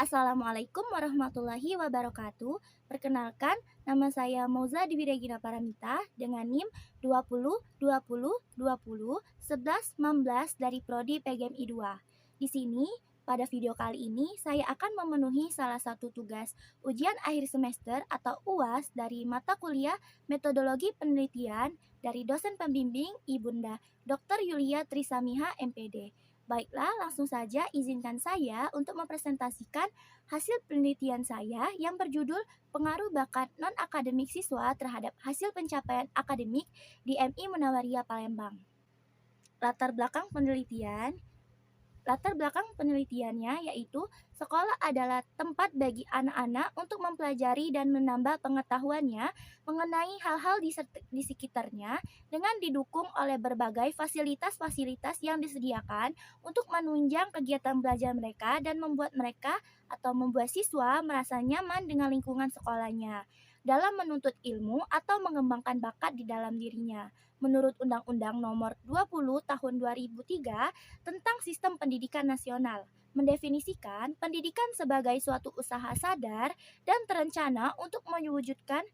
Assalamualaikum warahmatullahi wabarakatuh. Perkenalkan, nama saya Mauza Diwiragina Paramita dengan NIM 20 dari Prodi PGMI 2. Di sini, pada video kali ini saya akan memenuhi salah satu tugas ujian akhir semester atau UAS dari mata kuliah Metodologi Penelitian dari dosen pembimbing Ibunda Dr. Yulia Trisamiha MPD. Baiklah, langsung saja izinkan saya untuk mempresentasikan hasil penelitian saya yang berjudul Pengaruh Bakat Non-Akademik Siswa Terhadap Hasil Pencapaian Akademik di MI Munawaria Palembang. Latar belakang penelitiannya yaitu sekolah adalah tempat bagi anak-anak untuk mempelajari dan menambah pengetahuannya mengenai hal-hal di sekitarnya dengan didukung oleh berbagai fasilitas-fasilitas yang disediakan untuk menunjang kegiatan belajar mereka dan membuat siswa merasa nyaman dengan lingkungan sekolahnya dalam menuntut ilmu atau mengembangkan bakat di dalam dirinya. Menurut Undang-Undang Nomor 20 Tahun 2003 tentang Sistem Pendidikan Nasional, mendefinisikan pendidikan sebagai suatu usaha sadar dan terencana untuk mewujudkan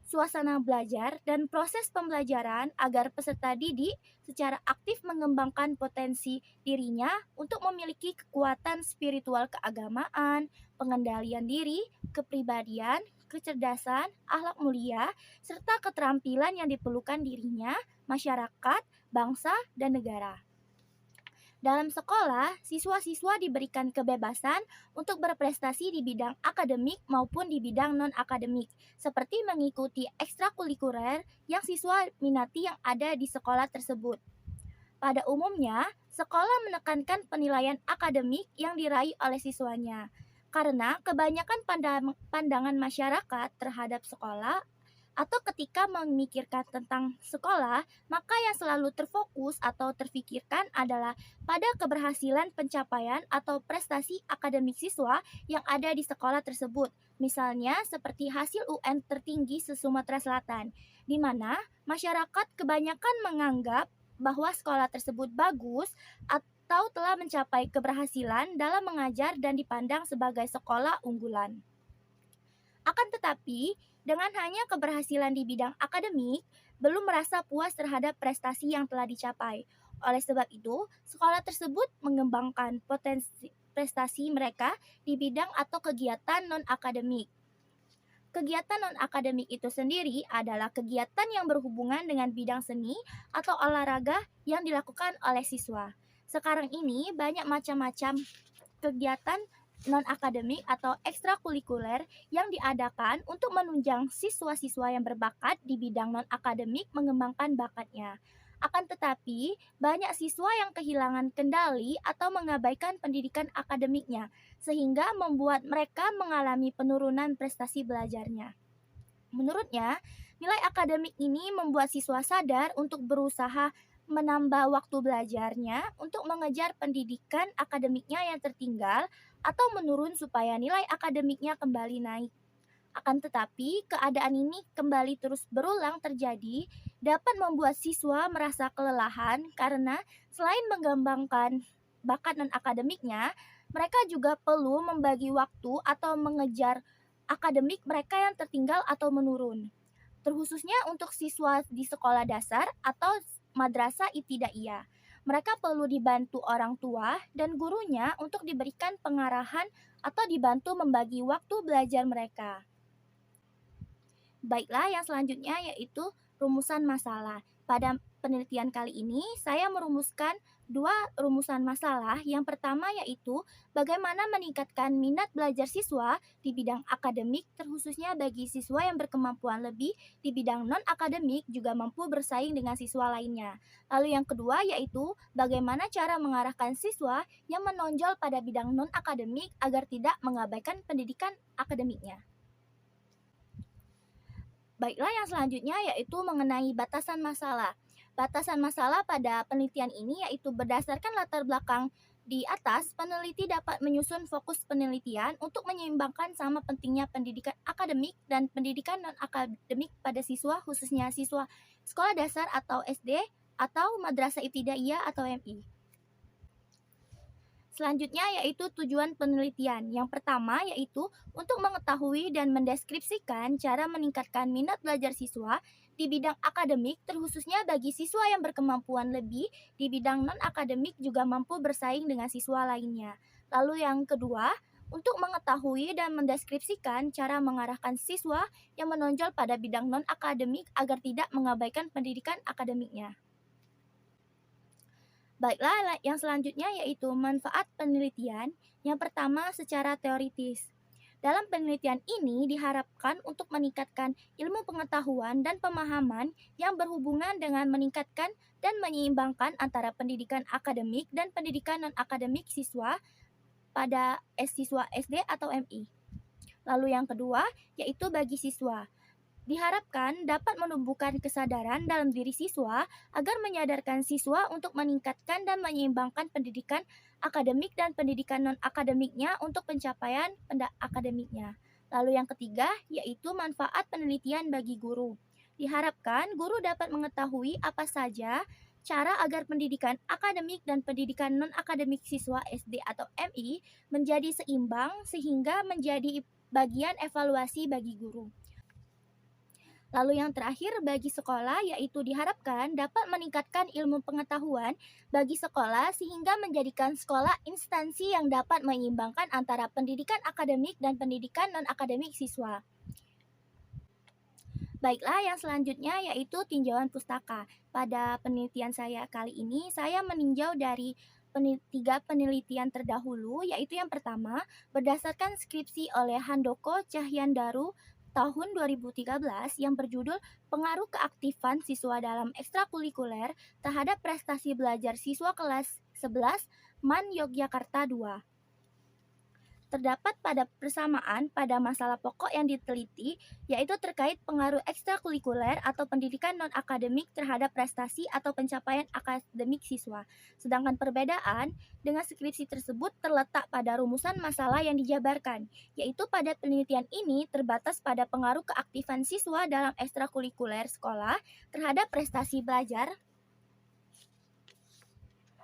suasana belajar dan proses pembelajaran agar peserta didik secara aktif mengembangkan potensi dirinya untuk memiliki kekuatan spiritual keagamaan, pengendalian diri, kepribadian, kecerdasan, akhlak mulia, serta keterampilan yang diperlukan dirinya, masyarakat, bangsa, dan negara. Dalam sekolah, siswa-siswa diberikan kebebasan untuk berprestasi di bidang akademik maupun di bidang non-akademik, seperti mengikuti ekstrakurikuler yang siswa minati yang ada di sekolah tersebut. Pada umumnya, sekolah menekankan penilaian akademik yang diraih oleh siswanya, karena kebanyakan pandangan masyarakat terhadap sekolah atau ketika memikirkan tentang sekolah, maka yang selalu terfokus atau terfikirkan adalah pada keberhasilan pencapaian atau prestasi akademik siswa yang ada di sekolah tersebut. Misalnya seperti hasil UN tertinggi se-Sumatera Selatan, di mana masyarakat kebanyakan menganggap bahwa sekolah tersebut bagus atau telah mencapai keberhasilan dalam mengajar dan dipandang sebagai sekolah unggulan. Akan tetapi, dengan hanya keberhasilan di bidang akademik, belum merasa puas terhadap prestasi yang telah dicapai. Oleh sebab itu, sekolah tersebut mengembangkan potensi prestasi mereka di bidang atau kegiatan non-akademik. Kegiatan non-akademik itu sendiri adalah kegiatan yang berhubungan dengan bidang seni atau olahraga yang dilakukan oleh siswa. Sekarang ini banyak macam-macam kegiatan non-akademik atau ekstrakurikuler yang diadakan untuk menunjang siswa-siswa yang berbakat di bidang non-akademik mengembangkan bakatnya. Akan tetapi, banyak siswa yang kehilangan kendali atau mengabaikan pendidikan akademiknya, sehingga membuat mereka mengalami penurunan prestasi belajarnya. Menurutnya, nilai akademik ini membuat siswa sadar untuk berusaha menambah waktu belajarnya untuk mengejar pendidikan akademiknya yang tertinggal atau menurun supaya nilai akademiknya kembali naik. Akan tetapi, keadaan ini kembali terus berulang terjadi dapat membuat siswa merasa kelelahan karena selain mengembangkan bakat non-akademiknya, mereka juga perlu membagi waktu atau mengejar akademik mereka yang tertinggal atau menurun. Terkhususnya untuk siswa di sekolah dasar atau madrasah ibtidaiyah. Mereka perlu dibantu orang tua dan gurunya untuk diberikan pengarahan atau dibantu membagi waktu belajar mereka. Baiklah, yang selanjutnya yaitu rumusan masalah. Pada penelitian kali ini, saya merumuskan dua rumusan masalah. Yang pertama yaitu bagaimana meningkatkan minat belajar siswa di bidang akademik, terkhususnya bagi siswa yang berkemampuan lebih di bidang non-akademik juga mampu bersaing dengan siswa lainnya. Lalu yang kedua yaitu bagaimana cara mengarahkan siswa yang menonjol pada bidang non-akademik agar tidak mengabaikan pendidikan akademiknya. Baiklah, yang selanjutnya yaitu mengenai batasan masalah. Batasan masalah pada penelitian ini yaitu berdasarkan latar belakang di atas, peneliti dapat menyusun fokus penelitian untuk menyeimbangkan sama pentingnya pendidikan akademik dan pendidikan non-akademik pada siswa, khususnya siswa sekolah dasar atau SD atau madrasah ibtidaiyah atau MI. Selanjutnya yaitu tujuan penelitian. Yang pertama yaitu untuk mengetahui dan mendeskripsikan cara meningkatkan minat belajar siswa di bidang akademik, terkhususnya bagi siswa yang berkemampuan lebih di bidang non-akademik juga mampu bersaing dengan siswa lainnya. Lalu yang kedua, untuk mengetahui dan mendeskripsikan cara mengarahkan siswa yang menonjol pada bidang non-akademik agar tidak mengabaikan pendidikan akademiknya. Baiklah, yang selanjutnya yaitu manfaat penelitian. Yang pertama secara teoritis. Dalam penelitian ini diharapkan untuk meningkatkan ilmu pengetahuan dan pemahaman yang berhubungan dengan meningkatkan dan menyeimbangkan antara pendidikan akademik dan pendidikan non-akademik siswa pada siswa SD atau MI. Lalu yang kedua yaitu bagi siswa. Diharapkan dapat menumbuhkan kesadaran dalam diri siswa agar menyadarkan siswa untuk meningkatkan dan menyeimbangkan pendidikan akademik dan pendidikan non-akademiknya untuk pencapaian akademiknya. Lalu yang ketiga yaitu manfaat penelitian bagi guru. Diharapkan guru dapat mengetahui apa saja cara agar pendidikan akademik dan pendidikan non-akademik siswa SD atau MI menjadi seimbang sehingga menjadi bagian evaluasi bagi guru. Lalu yang terakhir bagi sekolah yaitu diharapkan dapat meningkatkan ilmu pengetahuan bagi sekolah sehingga menjadikan sekolah instansi yang dapat menyeimbangkan antara pendidikan akademik dan pendidikan non-akademik siswa. Baiklah, yang selanjutnya yaitu tinjauan pustaka. Pada penelitian saya kali ini, saya meninjau dari tiga penelitian terdahulu, yaitu yang pertama, berdasarkan skripsi oleh Handoko Cahyandaru tahun 2013 yang berjudul Pengaruh Keaktifan Siswa dalam Ekstrakurikuler terhadap Prestasi Belajar Siswa Kelas 11 MAN Yogyakarta II. Terdapat pada persamaan pada masalah pokok yang diteliti, yaitu terkait pengaruh ekstrakurikuler atau pendidikan non-akademik terhadap prestasi atau pencapaian akademik siswa. Sedangkan perbedaan dengan skripsi tersebut terletak pada rumusan masalah yang dijabarkan, yaitu pada penelitian ini terbatas pada pengaruh keaktifan siswa dalam ekstrakurikuler sekolah terhadap prestasi belajar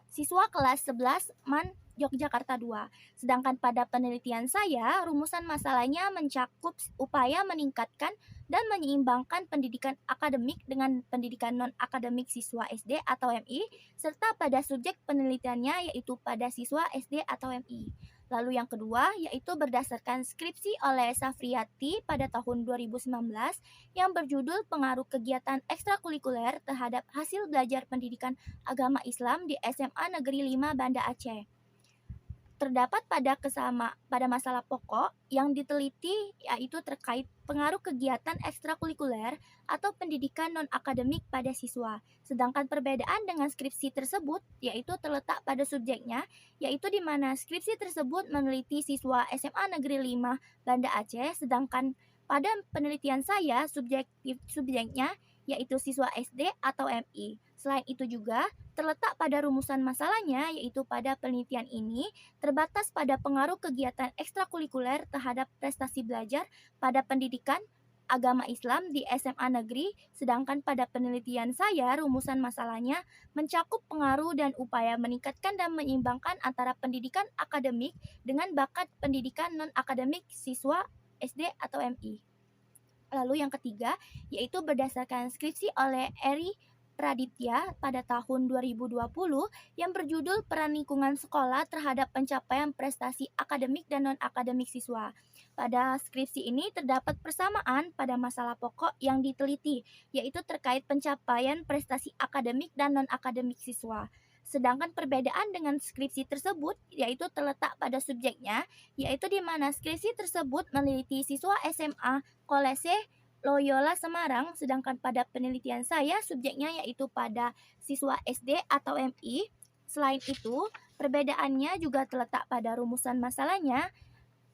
siswa kelas 11 MAN Yogyakarta II. Sedangkan pada penelitian saya, rumusan masalahnya mencakup upaya meningkatkan dan menyeimbangkan pendidikan akademik dengan pendidikan non-akademik siswa SD atau MI, serta pada subjek penelitiannya yaitu pada siswa SD atau MI. Lalu yang kedua yaitu berdasarkan skripsi oleh Safriyati pada tahun 2019 yang berjudul Pengaruh Kegiatan Ekstrakurikuler terhadap Hasil Belajar Pendidikan Agama Islam di SMA Negeri 5 Banda Aceh. Terdapat pada masalah pokok yang diteliti yaitu terkait pengaruh kegiatan ekstrakurikuler atau pendidikan non-akademik pada siswa. Sedangkan perbedaan dengan skripsi tersebut yaitu terletak pada subjeknya, yaitu di mana skripsi tersebut meneliti siswa SMA Negeri 5 Banda Aceh, sedangkan pada penelitian saya subjeknya yaitu siswa SD atau MI. Selain itu juga terletak pada rumusan masalahnya yaitu pada penelitian ini terbatas pada pengaruh kegiatan ekstrakurikuler terhadap prestasi belajar pada pendidikan agama Islam di SMA negeri, sedangkan pada penelitian saya rumusan masalahnya mencakup pengaruh dan upaya meningkatkan dan menyeimbangkan antara pendidikan akademik dengan bakat pendidikan non-akademik siswa SD atau MI. Lalu yang ketiga yaitu berdasarkan skripsi oleh Eri Praditya pada tahun 2020 yang berjudul Peran Lingkungan Sekolah terhadap Pencapaian Prestasi Akademik dan Non-Akademik Siswa. Pada skripsi ini terdapat persamaan pada masalah pokok yang diteliti, yaitu terkait pencapaian prestasi akademik dan non-akademik siswa. Sedangkan perbedaan dengan skripsi tersebut yaitu terletak pada subjeknya, yaitu di mana skripsi tersebut meneliti siswa SMA Kolese Loyola Semarang, sedangkan pada penelitian saya subjeknya yaitu pada siswa SD atau MI. Selain itu, perbedaannya juga terletak pada rumusan masalahnya.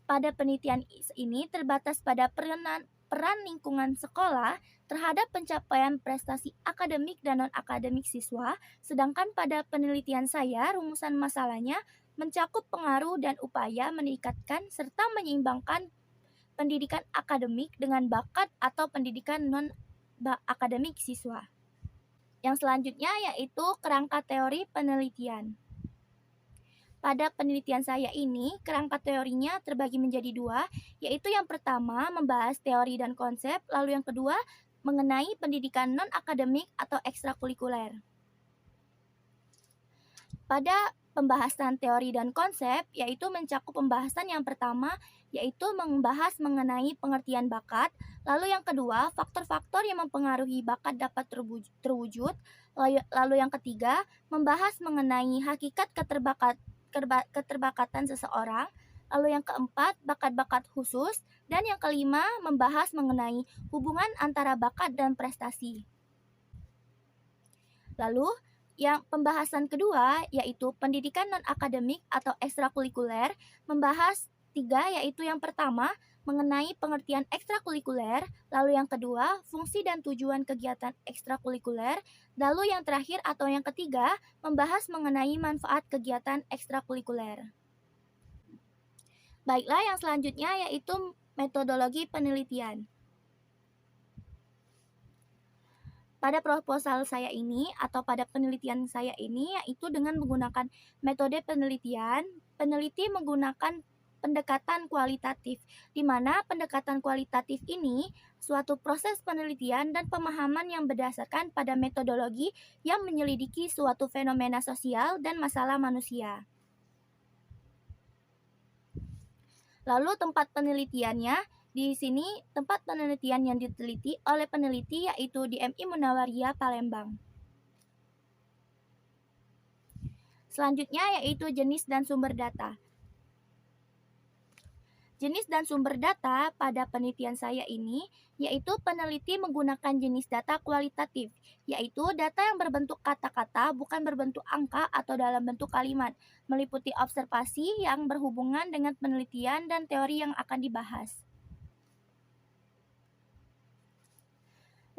Pada penelitian ini terbatas pada peran lingkungan sekolah terhadap pencapaian prestasi akademik dan non-akademik siswa, sedangkan pada penelitian saya rumusan masalahnya mencakup pengaruh dan upaya meningkatkan serta menyeimbangkan pendidikan akademik dengan bakat atau pendidikan non-akademik siswa. Yang selanjutnya yaitu kerangka teori penelitian. Pada penelitian saya ini, kerangka teorinya terbagi menjadi dua, yaitu yang pertama membahas teori dan konsep, lalu yang kedua mengenai pendidikan non-akademik atau ekstrakurikuler. Pada pembahasan teori dan konsep, yaitu mencakup pembahasan yang pertama, yaitu membahas mengenai pengertian bakat, lalu yang kedua, faktor-faktor yang mempengaruhi bakat dapat terwujud, lalu yang ketiga, membahas mengenai hakikat keterbakatan seseorang, lalu yang keempat, bakat-bakat khusus, dan yang kelima, membahas mengenai hubungan antara bakat dan prestasi. Lalu, yang pembahasan kedua yaitu pendidikan non-akademik atau ekstrakurikuler membahas tiga, yaitu yang pertama mengenai pengertian ekstrakurikuler, lalu yang kedua fungsi dan tujuan kegiatan ekstrakurikuler, lalu yang terakhir atau yang ketiga membahas mengenai manfaat kegiatan ekstrakurikuler. Baiklah, yang selanjutnya yaitu metodologi penelitian. Pada proposal saya ini atau pada penelitian saya ini yaitu dengan menggunakan metode penelitian, peneliti menggunakan pendekatan kualitatif, di mana pendekatan kualitatif ini suatu proses penelitian dan pemahaman yang berdasarkan pada metodologi yang menyelidiki suatu fenomena sosial dan masalah manusia. Lalu tempat penelitiannya, di sini tempat penelitian yang diteliti oleh peneliti yaitu di MI Munawariyah Palembang. Selanjutnya yaitu jenis dan sumber data. Jenis dan sumber data pada penelitian saya ini yaitu peneliti menggunakan jenis data kualitatif, yaitu data yang berbentuk kata-kata bukan berbentuk angka atau dalam bentuk kalimat, meliputi observasi yang berhubungan dengan penelitian dan teori yang akan dibahas.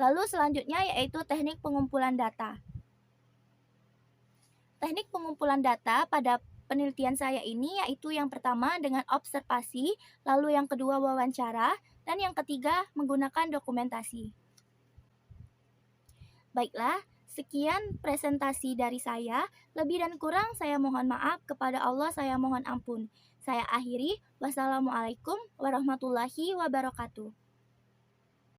Lalu selanjutnya yaitu teknik pengumpulan data. Teknik pengumpulan data pada penelitian saya ini yaitu yang pertama dengan observasi, lalu yang kedua wawancara, dan yang ketiga menggunakan dokumentasi. Baiklah, sekian presentasi dari saya. Lebih dan kurang saya mohon maaf, kepada Allah saya mohon ampun. Saya akhiri, wassalamualaikum warahmatullahi wabarakatuh.